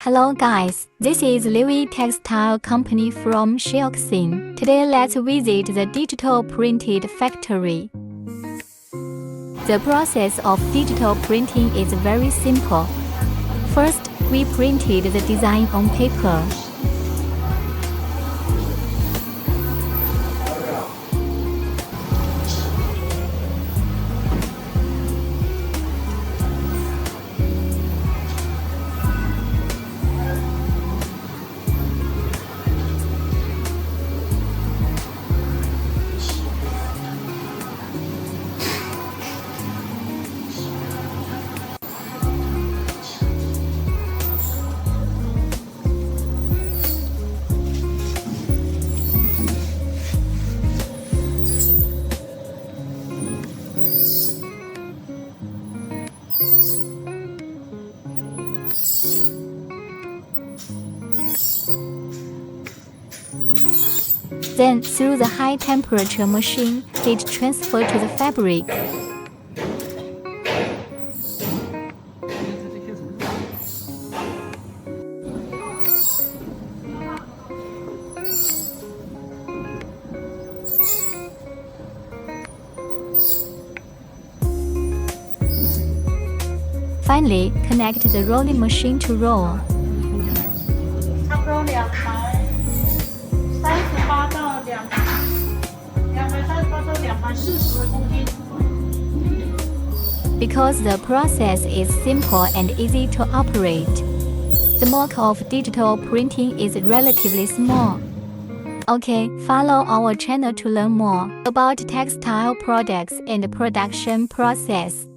Hello guys, this is Liwi Textile Company from Shaoxing. Today let's visit the digital printed factory. The process of digital printing is very simple. First, we printed the design on paper. Then, through the high-temperature machine, heat transfer to the fabric. Finally, connect the rolling machine to roll. Because the process is simple and easy to operate, the market of digital printing is relatively small. Okay, follow our channel to learn more about textile products and production process.